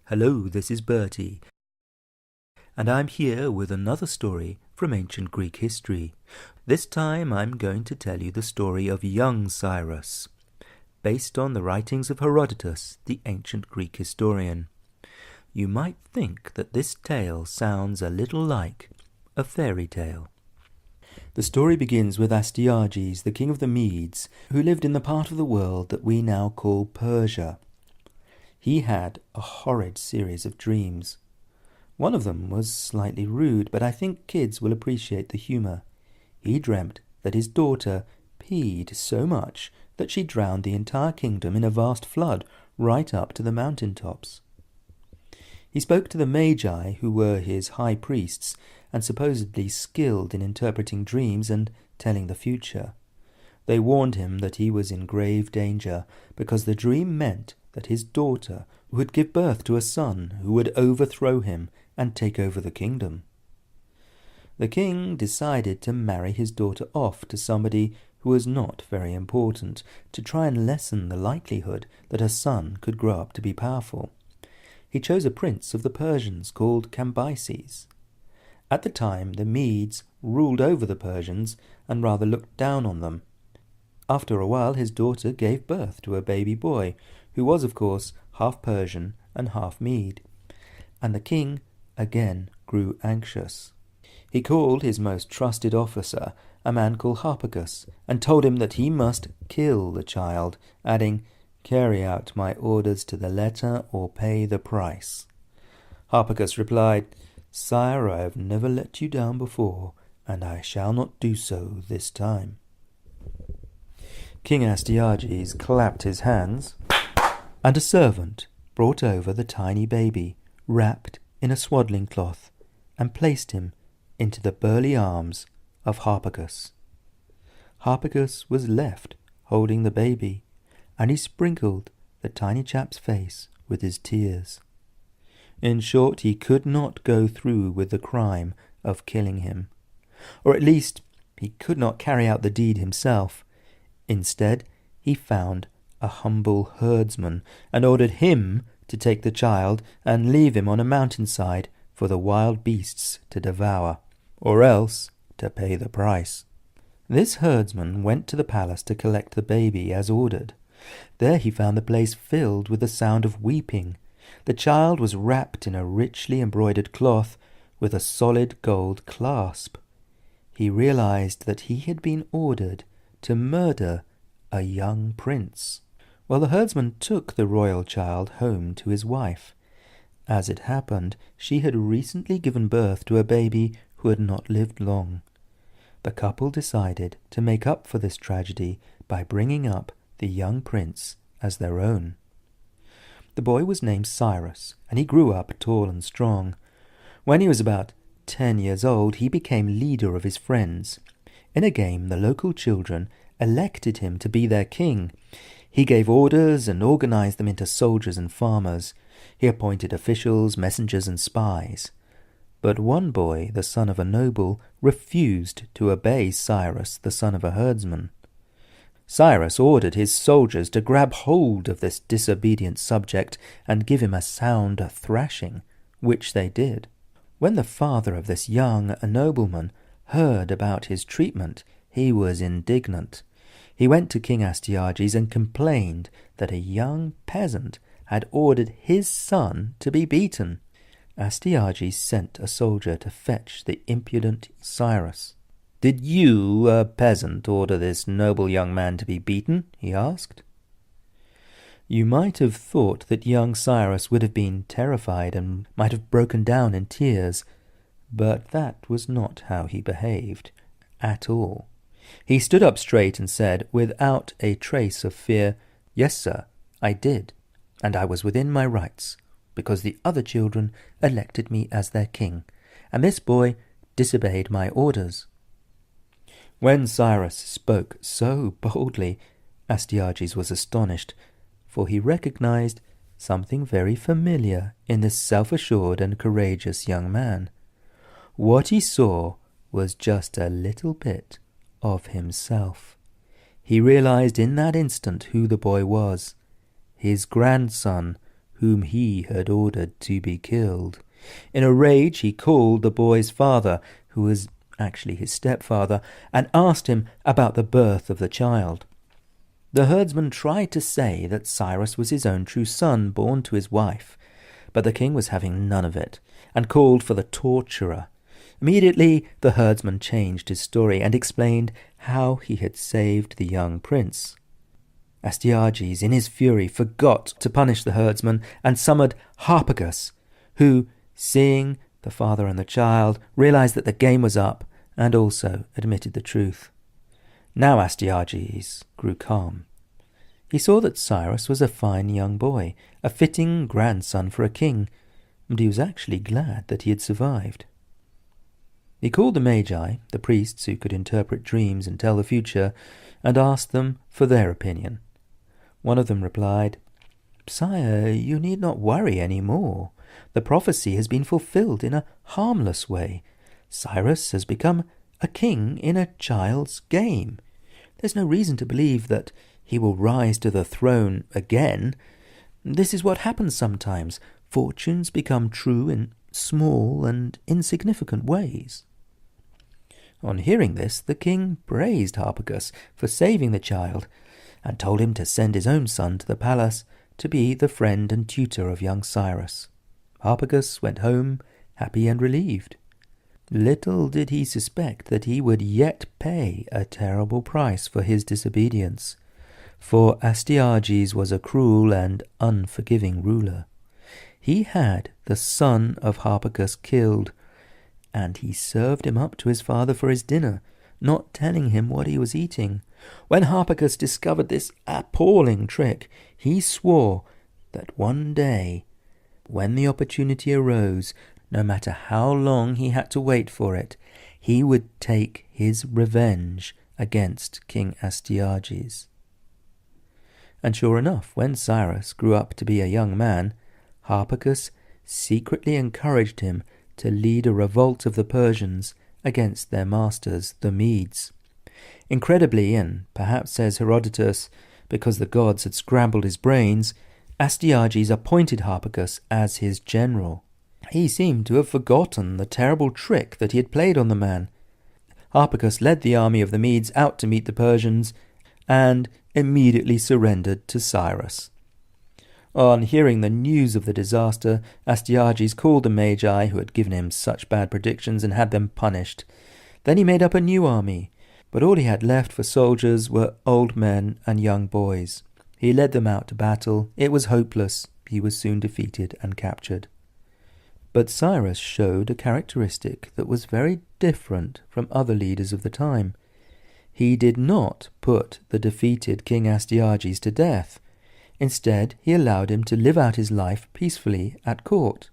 Hello, this is Bertie, and I'm here with another story from ancient Greek history. This time I'm going to tell you the story of young Cyrus, based on the writings of Herodotus, the ancient Greek historian. You might think that this tale sounds a little like a fairy tale. The story begins with Astyages, the king of the Medes, who lived in the part of the world that we now call Persia. He had a horrid series of dreams. One of them was slightly rude, but I think kids will appreciate the humour. He dreamt that his daughter peed so much that she drowned the entire kingdom in a vast flood right up to the mountain tops. He spoke to the Magi, who were his high priests, and supposedly skilled in interpreting dreams and telling the future. They warned him that he was in grave danger, because the dream meant that his daughter would give birth to a son who would overthrow him and take over the kingdom. The king decided to marry his daughter off to somebody who was not very important, to try and lessen the likelihood that her son could grow up to be powerful. He chose a prince of the Persians called Cambyses. At the time, the Medes ruled over the Persians and rather looked down on them. After a while, his daughter gave birth to a baby boy, who was, of course, half Persian and half Mede. And the king again grew anxious. He called his most trusted officer, a man called Harpagus, and told him that he must kill the child, adding, "Carry out my orders to the letter or pay the price." Harpagus replied, "Sire, I have never let you down before, and I shall not do so this time." King Astyages clapped his hands, and a servant brought over the tiny baby, wrapped in a swaddling cloth, and placed him into the burly arms of Harpagus. Harpagus was left holding the baby, and he sprinkled the tiny chap's face with his tears. In short, he could not go through with the crime of killing him, or at least he could not carry out the deed himself. Instead, he found a humble herdsman and ordered him to take the child and leave him on a mountainside for the wild beasts to devour, or else to pay the price. This herdsman went to the palace to collect the baby as ordered. There he found the place filled with the sound of weeping. The child was wrapped in a richly embroidered cloth with a solid gold clasp. He realized that he had been ordered to murder a young prince. Well, the herdsman took the royal child home to his wife. As it happened, she had recently given birth to a baby who had not lived long. The couple decided to make up for this tragedy by bringing up the young prince as their own. The boy was named Cyrus, and he grew up tall and strong. When he was about 10 years old, he became leader of his friends. In a game, the local children elected him to be their king. He gave orders and organized them into soldiers and farmers. He appointed officials, messengers, and spies. But one boy, the son of a noble, refused to obey Cyrus, the son of a herdsman. Cyrus ordered his soldiers to grab hold of this disobedient subject and give him a sound thrashing, which they did. When the father of this young nobleman heard about his treatment, he was indignant. He went to King Astyages and complained that a young peasant had ordered his son to be beaten. Astyages sent a soldier to fetch the impudent Cyrus. "Did you, a peasant, order this noble young man to be beaten?" he asked. You might have thought that young Cyrus would have been terrified and might have broken down in tears, but that was not how he behaved at all. He stood up straight and said, without a trace of fear, "Yes, sir, I did, and I was within my rights, because the other children elected me as their king, and this boy disobeyed my orders." When Cyrus spoke so boldly, Astyages was astonished, for he recognized something very familiar in this self-assured and courageous young man. What he saw was just a little bit of himself. He realized in that instant who the boy was, his grandson, whom he had ordered to be killed. In a rage he called the boy's father, who was actually his stepfather, and asked him about the birth of the child. The herdsman tried to say that Cyrus was his own true son, born to his wife, but the king was having none of it, and called for the torturer. Immediately the herdsman changed his story and explained how he had saved the young prince. Astyages, in his fury, forgot to punish the herdsman and summoned Harpagus, who, seeing the father and the child, realized that the game was up and also admitted the truth. Now Astyages grew calm. He saw that Cyrus was a fine young boy, a fitting grandson for a king, and he was actually glad that he had survived. He called the Magi, the priests who could interpret dreams and tell the future, and asked them for their opinion. One of them replied, "Sire, you need not worry any more. The prophecy has been fulfilled in a harmless way. Cyrus has become a king in a child's game. There's no reason to believe that he will rise to the throne again. This is what happens sometimes. Fortunes become true in small and insignificant ways." On hearing this, the king praised Harpagus for saving the child, and told him to send his own son to the palace to be the friend and tutor of young Cyrus. Harpagus went home happy and relieved. Little did he suspect that he would yet pay a terrible price for his disobedience, for Astyages was a cruel and unforgiving ruler. He had the son of Harpagus killed, and he served him up to his father for his dinner, not telling him what he was eating. When Harpagus discovered this appalling trick, he swore that one day, when the opportunity arose, no matter how long he had to wait for it, he would take his revenge against King Astyages. And sure enough, when Cyrus grew up to be a young man, Harpagus secretly encouraged him to lead a revolt of the Persians against their masters, the Medes. Incredibly, and perhaps says Herodotus, because the gods had scrambled his brains, Astyages appointed Harpagus as his general. He seemed to have forgotten the terrible trick that he had played on the man. Harpagus led the army of the Medes out to meet the Persians, and immediately surrendered to Cyrus. On hearing the news of the disaster, Astyages called the Magi who had given him such bad predictions and had them punished. Then he made up a new army, but all he had left for soldiers were old men and young boys. He led them out to battle. It was hopeless. He was soon defeated and captured. But Cyrus showed a characteristic that was very different from other leaders of the time. He did not put the defeated King Astyages to death. Instead, he allowed him to live out his life peacefully at court.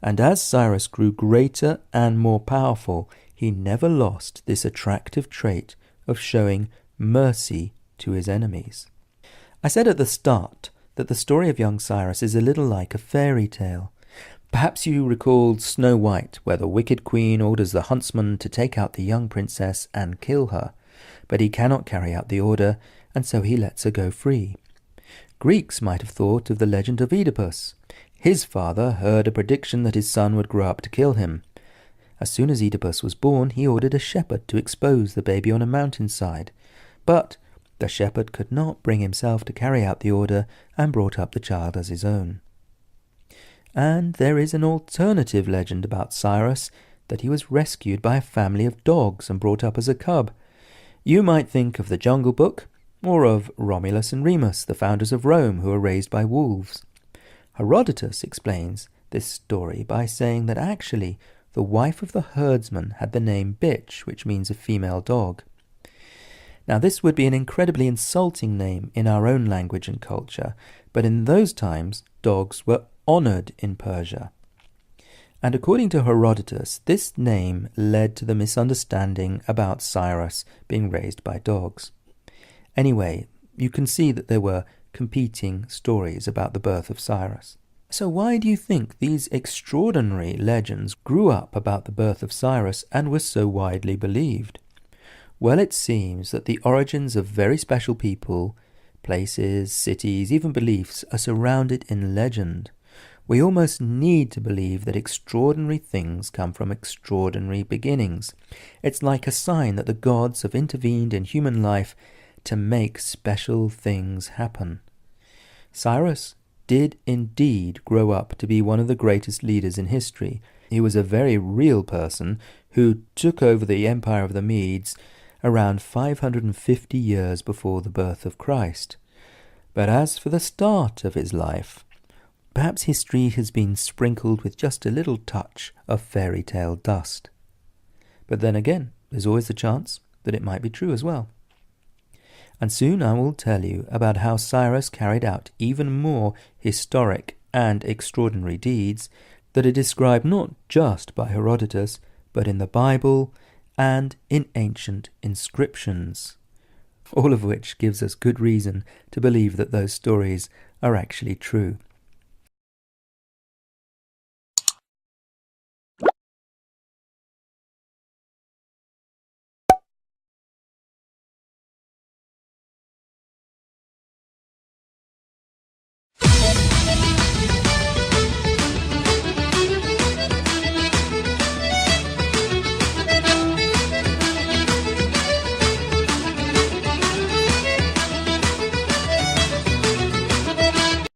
And as Cyrus grew greater and more powerful, he never lost this attractive trait of showing mercy to his enemies. I said at the start that the story of young Cyrus is a little like a fairy tale. Perhaps you recalled Snow White, where the wicked queen orders the huntsman to take out the young princess and kill her, but he cannot carry out the order, and so he lets her go free. Greeks might have thought of the legend of Oedipus. His father heard a prediction that his son would grow up to kill him. As soon as Oedipus was born, he ordered a shepherd to expose the baby on a mountainside, but the shepherd could not bring himself to carry out the order and brought up the child as his own. And there is an alternative legend about Cyrus, that he was rescued by a family of dogs and brought up as a cub. You might think of the Jungle Book, or of Romulus and Remus, the founders of Rome, who were raised by wolves. Herodotus explains this story by saying that actually the wife of the herdsman had the name bitch, which means a female dog. Now this would be an incredibly insulting name in our own language and culture, but in those times dogs were honoured in Persia. And according to Herodotus, this name led to the misunderstanding about Cyrus being raised by dogs. Anyway, you can see that there were competing stories about the birth of Cyrus. So why do you think these extraordinary legends grew up about the birth of Cyrus and were so widely believed? Well, it seems that the origins of very special people Places, cities, even beliefs are surrounded in legend. We almost need to believe that extraordinary things come from extraordinary beginnings. It's like a sign that the gods have intervened in human life to make special things happen. Cyrus did indeed grow up to be one of the greatest leaders in history. He was a very real person who took over the empire of the Medes around 550 years before the birth of Christ. But as for the start of his life, perhaps history has been sprinkled with just a little touch of fairy tale dust. But then again, there's always the chance that it might be true as well. And soon I will tell you about how Cyrus carried out even more historic and extraordinary deeds that are described not just by Herodotus, but in the Bible and in ancient inscriptions, all of which gives us good reason to believe that those stories are actually true.